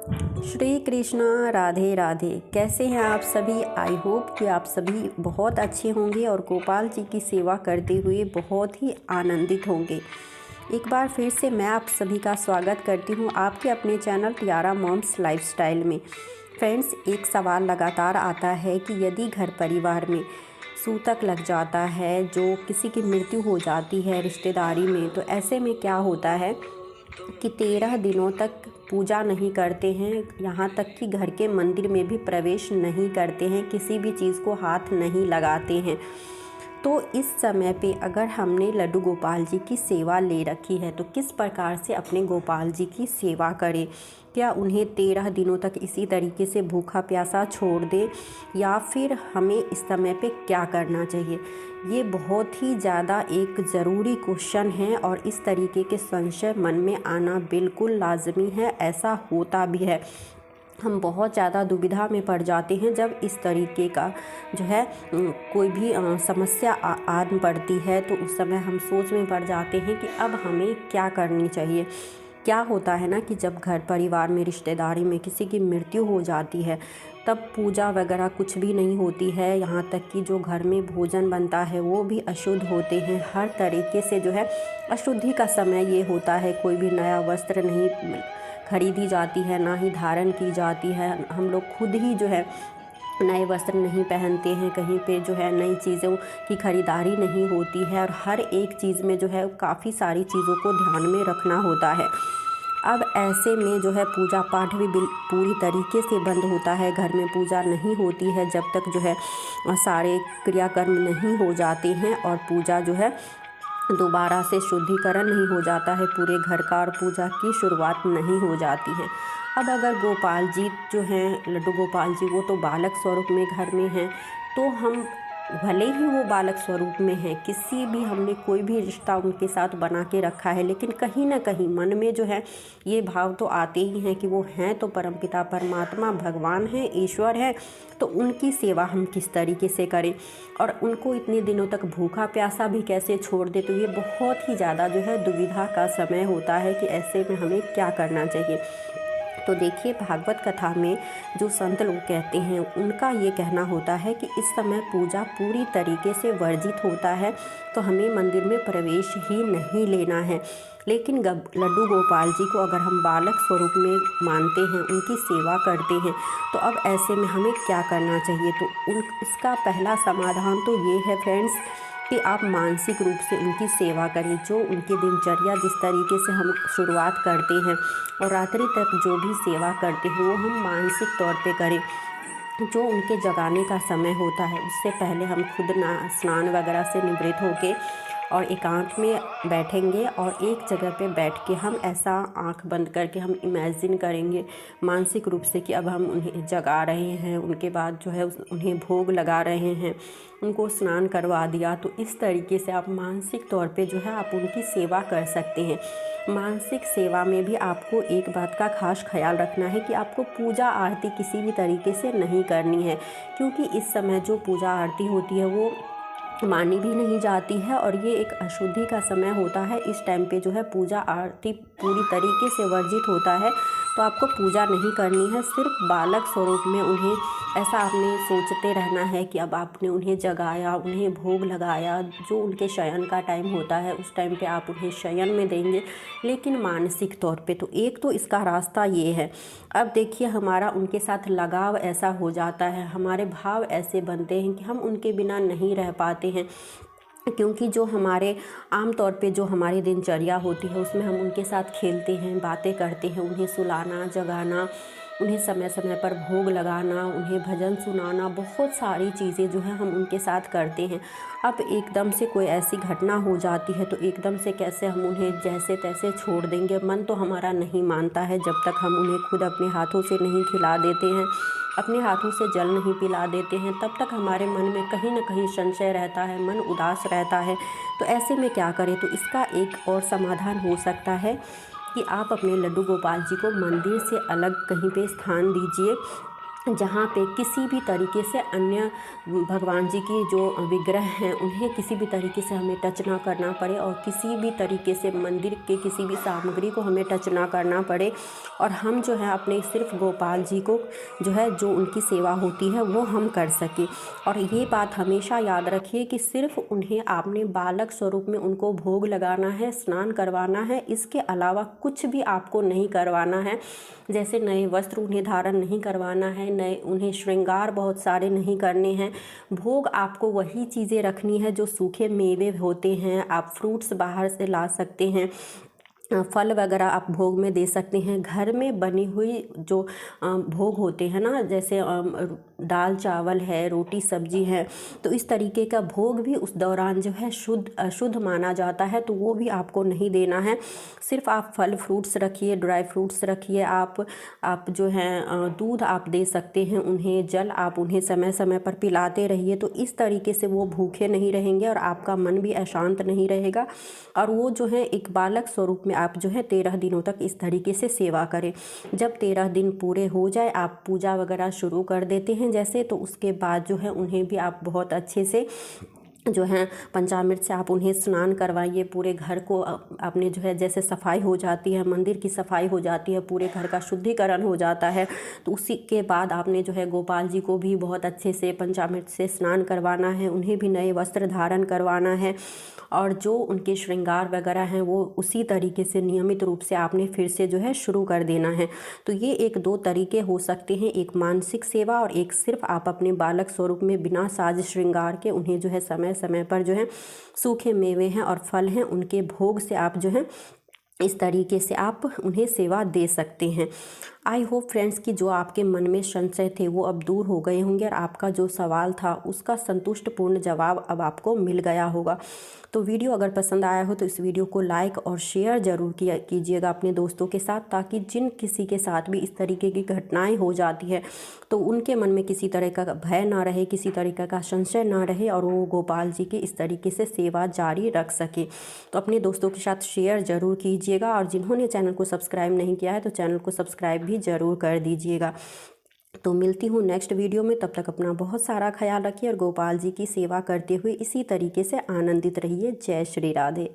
श्री कृष्णा, राधे राधे। कैसे हैं आप सभी? आई होप कि आप सभी बहुत अच्छे होंगे और गोपाल जी की सेवा करते हुए बहुत ही आनंदित होंगे। एक बार फिर से मैं आप सभी का स्वागत करती हूं आपके अपने चैनल तियारा मॉम्स लाइफस्टाइल में। फ्रेंड्स, एक सवाल लगातार आता है कि यदि घर परिवार में सूतक लग जाता है, जो किसी की मृत्यु हो जाती है रिश्तेदारी में, तो ऐसे में क्या होता है कि 13 दिनों तक पूजा नहीं करते हैं, यहाँ तक कि घर के मंदिर में भी प्रवेश नहीं करते हैं, किसी भी चीज़ को हाथ नहीं लगाते हैं। तो इस समय पे अगर हमने लड्डू गोपाल जी की सेवा ले रखी है तो किस प्रकार से अपने गोपाल जी की सेवा करें? क्या उन्हें 13 दिनों तक इसी तरीके से भूखा प्यासा छोड़ दें, या फिर हमें इस समय पे क्या करना चाहिए? ये बहुत ही ज़्यादा एक ज़रूरी क्वेश्चन है और इस तरीके के संशय मन में आना बिल्कुल लाजमी है। ऐसा होता भी है, हम बहुत ज़्यादा दुविधा में पड़ जाते हैं जब इस तरीके का जो है कोई भी समस्या आन पड़ती है, तो उस समय हम सोच में पड़ जाते हैं कि अब हमें क्या करनी चाहिए। क्या होता है ना कि जब घर परिवार में रिश्तेदारी में किसी की मृत्यु हो जाती है, तब पूजा वगैरह कुछ भी नहीं होती है, यहाँ तक कि जो घर में भोजन बनता है वो भी अशुद्ध होते हैं। हर तरीके से जो है अशुद्धि का समय ये होता है। कोई भी नया वस्त्र नहीं खरीदी जाती है, ना ही धारण की जाती है। हम लोग खुद ही जो है नए वस्त्र नहीं पहनते हैं, कहीं पे जो है नई चीज़ों की खरीदारी नहीं होती है, और हर एक चीज़ में जो है काफ़ी सारी चीज़ों को ध्यान में रखना होता है। अब ऐसे में जो है पूजा पाठ भी पूरी तरीके से बंद होता है। घर में पूजा नहीं होती है जब तक जो है सारे क्रियाकर्म नहीं हो जाते हैं और पूजा जो है दोबारा से शुद्धिकरण नहीं हो जाता है पूरे घर का, और पूजा की शुरुआत नहीं हो जाती है। अब अगर गोपाल जी जो हैं, लड्डू गोपाल जी, वो तो बालक स्वरूप में घर में हैं, तो हम भले ही वो बालक स्वरूप में हैं, किसी भी हमने कोई भी रिश्ता उनके साथ बना के रखा है, लेकिन कहीं ना कहीं मन में जो है ये भाव तो आते ही हैं कि वो हैं तो परमपिता परमात्मा भगवान हैं, ईश्वर हैं। तो उनकी सेवा हम किस तरीके से करें और उनको इतने दिनों तक भूखा प्यासा भी कैसे छोड़ दे? तो ये बहुत ही ज़्यादा जो है दुविधा का समय होता है कि ऐसे में हमें क्या करना चाहिए। तो देखिए, भागवत कथा में जो संत लोग कहते हैं, उनका ये कहना होता है कि इस समय पूजा पूरी तरीके से वर्जित होता है, तो हमें मंदिर में प्रवेश ही नहीं लेना है। लेकिन लड्डू गोपाल जी को अगर हम बालक स्वरूप में मानते हैं, उनकी सेवा करते हैं, तो अब ऐसे में हमें क्या करना चाहिए? तो इसका पहला समाधान तो ये है फ्रेंड्स कि आप मानसिक रूप से उनकी सेवा करें। जो उनकी दिनचर्या जिस तरीके से हम शुरुआत करते हैं और रात्रि तक जो भी सेवा करते हैं, वो हम मानसिक तौर पे करें। जो उनके जगाने का समय होता है, उससे पहले हम खुद स्नान वगैरह से निवृत्त होके और एकांत में बैठेंगे और एक जगह पे बैठ के हम ऐसा आंख बंद करके हम इमेजिन करेंगे मानसिक रूप से कि अब हम उन्हें जगा रहे हैं, उनके बाद जो है उन्हें भोग लगा रहे हैं, उनको स्नान करवा दिया। तो इस तरीके से आप मानसिक तौर पे जो है आप उनकी सेवा कर सकते हैं। मानसिक सेवा में भी आपको एक बात का खास ख्याल रखना है कि आपको पूजा आरती किसी भी तरीके से नहीं करनी है, क्योंकि इस समय जो पूजा आरती होती है वो मानी भी नहीं जाती है और ये एक अशुद्धि का समय होता है। इस टाइम पे जो है पूजा आरती पूरी तरीके से वर्जित होता है, तो आपको पूजा नहीं करनी है। सिर्फ बालक स्वरूप में उन्हें ऐसा आपने सोचते रहना है कि अब आपने उन्हें जगाया, उन्हें भोग लगाया। जो उनके शयन का टाइम होता है उस टाइम पे आप उन्हें शयन में देंगे, लेकिन मानसिक तौर पे। तो एक तो इसका रास्ता ये है। अब देखिए, हमारा उनके साथ लगाव ऐसा हो जाता है, हमारे भाव ऐसे बनते हैं कि हम उनके बिना नहीं रह पाते हैं, क्योंकि जो हमारे आम तौर पे जो हमारी दिनचर्या होती है उसमें हम उनके साथ खेलते हैं, बातें करते हैं, उन्हें सुलाना, जगाना, उन्हें समय समय पर भोग लगाना, उन्हें भजन सुनाना, बहुत सारी चीज़ें जो है हम उनके साथ करते हैं। अब एकदम से कोई ऐसी घटना हो जाती है तो एकदम से कैसे हम उन्हें जैसे तैसे छोड़ देंगे? मन तो हमारा नहीं मानता है जब तक हम उन्हें खुद अपने हाथों से नहीं खिला देते हैं, अपने हाथों से जल नहीं पिला देते हैं, तब तक हमारे मन में कहीं ना कहीं संशय रहता है, मन उदास रहता है। तो ऐसे में क्या करें? तो इसका एक और समाधान हो सकता है कि आप अपने लड्डू गोपाल जी को मंदिर से अलग कहीं पे स्थान दीजिए जहाँ पे किसी भी तरीके से अन्य भगवान जी की जो विग्रह हैं उन्हें किसी भी तरीके से हमें टच ना करना पड़े, और किसी भी तरीके से मंदिर के किसी भी सामग्री को हमें टच ना करना पड़े, और हम जो है अपने सिर्फ गोपाल जी को जो है जो उनकी सेवा होती है वो हम कर सकें। और ये बात हमेशा याद रखिए कि सिर्फ उन्हें आपने बालक स्वरूप में उनको भोग लगाना है, स्नान करवाना है, इसके अलावा कुछ भी आपको नहीं करवाना है। जैसे नए वस्त्र उन्हें धारण नहीं करवाना है, नए उन्हें श्रृंगार बहुत सारे नहीं करने हैं। भोग आपको वही चीज़ें रखनी है जो सूखे मेवे होते हैं, आप फ्रूट्स बाहर से ला सकते हैं, फल वगैरह आप भोग में दे सकते हैं। घर में बनी हुई जो भोग होते हैं ना, जैसे दाल चावल है, रोटी सब्जी है, तो इस तरीके का भोग भी उस दौरान जो है अशुद्ध माना जाता है, तो वो भी आपको नहीं देना है। सिर्फ आप फल फ्रूट्स रखिए, ड्राई फ्रूट्स रखिए, आप जो हैं दूध आप दे सकते हैं उन्हें, जल आप उन्हें समय समय पर पिलाते रहिए। तो इस तरीके से वो भूखे नहीं रहेंगे और आपका मन भी अशांत नहीं रहेगा, और वो जो है एक बालक स्वरूप में आप जो है 13 दिनों तक इस तरीके से सेवा करें। जब 13 दिन पूरे हो जाए, आप पूजा वगैरह शुरू कर देते हैं जैसे, तो उसके बाद जो है उन्हें भी आप बहुत अच्छे से जो है पंचामृत से आप उन्हें स्नान करवाइए। पूरे घर को आपने जो है जैसे सफाई हो जाती है, मंदिर की सफाई हो जाती है, पूरे घर का शुद्धिकरण हो जाता है, तो उसी के बाद आपने जो है गोपाल जी को भी बहुत अच्छे से पंचामृत से स्नान करवाना है, उन्हें भी नए वस्त्र धारण करवाना है, और जो उनके श्रृंगार वगैरह हैं वो उसी तरीके से नियमित रूप से आपने फिर से जो है शुरू कर देना है। तो ये एक दो तरीके हो सकते हैं, एक मानसिक सेवा और एक सिर्फ आप अपने बालक स्वरूप में बिना साज श्रृंगार के उन्हें जो है समय समय पर जो है सूखे मेवे हैं और फल हैं उनके भोग से आप जो है इस तरीके से आप उन्हें सेवा दे सकते हैं। आई होप फ्रेंड्स कि जो आपके मन में संशय थे वो अब दूर हो गए होंगे, और आपका जो सवाल था उसका संतुष्टपूर्ण जवाब अब आपको मिल गया होगा। तो वीडियो अगर पसंद आया हो तो इस वीडियो को लाइक और शेयर ज़रूर कीजिएगा अपने दोस्तों के साथ, ताकि जिन किसी के साथ भी इस तरीके की घटनाएं हो जाती है तो उनके मन में किसी तरह का भय ना रहे, किसी तरीके का संशय ना रहे, और वो गोपाल जी की इस तरीके से सेवा जारी रख सके। तो अपने दोस्तों के साथ शेयर ज़रूर कीजिएगा, और जिन्होंने चैनल को सब्सक्राइब नहीं किया है तो चैनल को सब्सक्राइब भी ज़रूर कर दीजिएगा। तो मिलती हूँ नेक्स्ट वीडियो में, तब तक अपना बहुत सारा ख्याल रखिए और गोपाल जी की सेवा करते हुए इसी तरीके से आनंदित रहिए। जय श्री राधे।